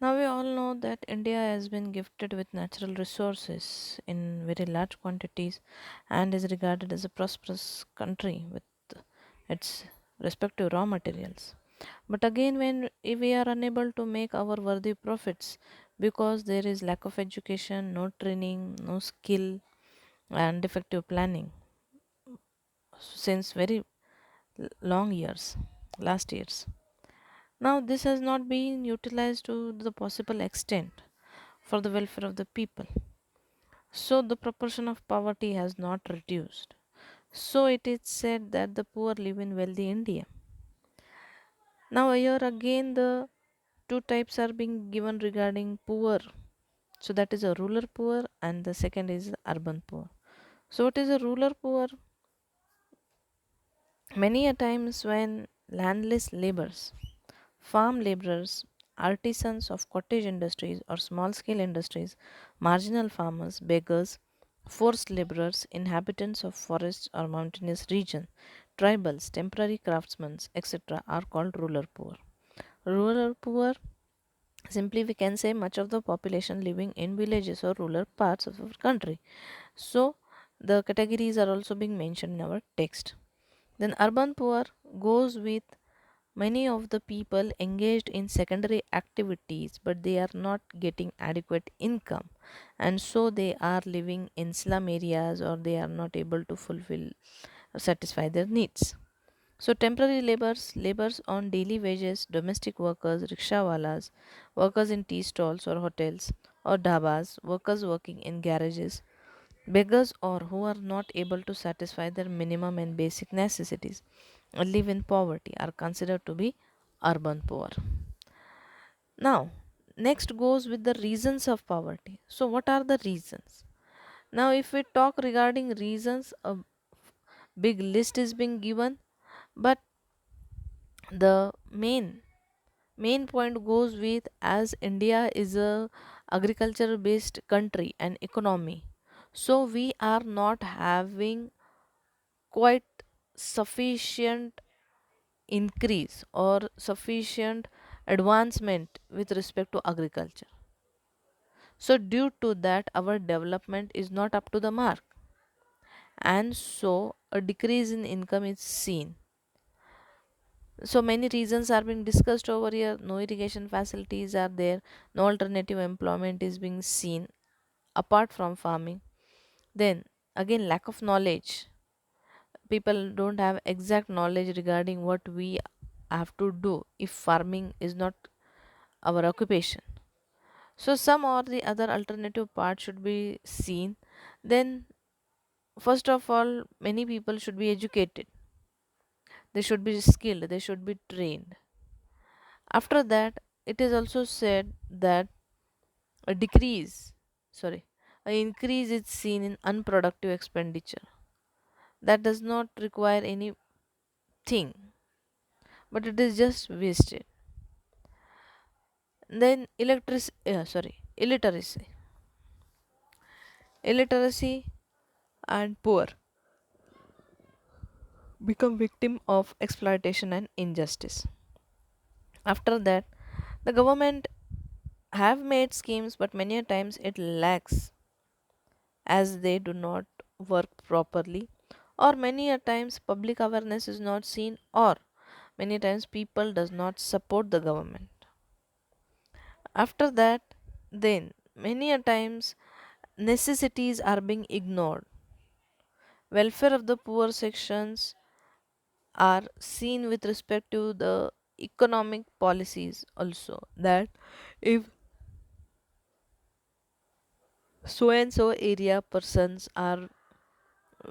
Now we all know that India has been gifted with natural resources in very large quantities and is regarded as a prosperous country with its respective raw materials. But again, when we are unable to make our worthy profits because there is lack of education, no training, no skill, and defective planning since very long years, last years. Now, this has not been utilized to the possible extent for the welfare of the people. So, the proportion of poverty has not reduced. So, it is said that the poor live in wealthy India. Now, here again, the two types are being given regarding poor. So, that is a rural poor, and the second is urban poor. So, what is a rural poor? Many a times when landless laborers, farm laborers, artisans of cottage industries or small scale industries, marginal farmers, beggars, forced laborers, inhabitants of forests or mountainous regions, tribals, temporary craftsmen, etc., are called rural poor. Rural poor, simply we can say much of the population living in villages or rural parts of our country. So, the categories are also being mentioned in our text. Then, urban poor goes with many of the people engaged in secondary activities, but they are not getting adequate income, and so they are living in slum areas or they are not able to fulfill or satisfy their needs. So, temporary labors on daily wages, domestic workers, rickshawalas, workers in tea stalls or hotels or dhabas, workers working in garages, beggars or who are not able to satisfy their minimum and basic necessities or live in poverty are considered to be urban poor. Now, next goes with the reasons of poverty. So, what are the reasons? Now, if we talk regarding reasons, a big list is being given, but the main point goes with as India is a agriculture based country and economy, so we are not having quite sufficient increase or sufficient advancement with respect to agriculture. So, due to that, our development is not up to the mark, and so a decrease in income is seen. So, many reasons are being discussed over here. No irrigation facilities are there, no alternative employment is being seen apart from farming. Then, again, lack of knowledge. People don't have exact knowledge regarding what we have to do if farming is not our occupation. So some or the other alternative part should be seen. Then first of all, many people should be educated, they should be skilled, they should be trained. After that, it is also said that a decrease sorry an increase is seen in unproductive expenditure that does not require anything, but it is just wasted. Then illiteracy and poor become victim of exploitation and injustice. After that, the government have made schemes, but many a times it lacks as they do not work properly, or many a times public awareness is not seen, or many times people does not support the government. After that, then many a times necessities are being ignored. Welfare of the poor sections are seen with respect to the economic policies also, that if so and so area persons are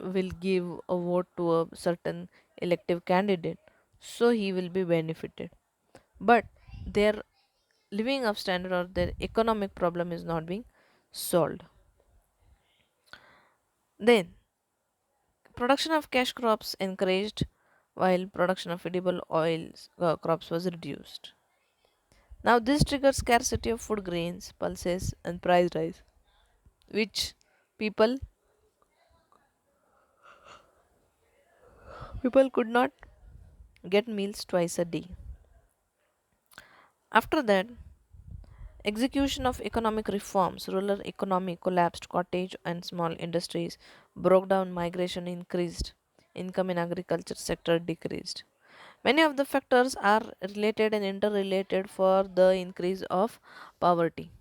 will give a vote to a certain elective candidate, so he will be benefited, but their living up standard or their economic problem is not being solved. Then production of cash crops encouraged while production of edible oils crops was reduced. Now this triggers scarcity of food grains, pulses and price rise, which people people could not get meals twice a day. After that, Execution of economic reforms, rural economy collapsed, cottage and small industries broke down, migration increased, income in agriculture sector decreased. Many of the factors are related and interrelated for the increase of poverty.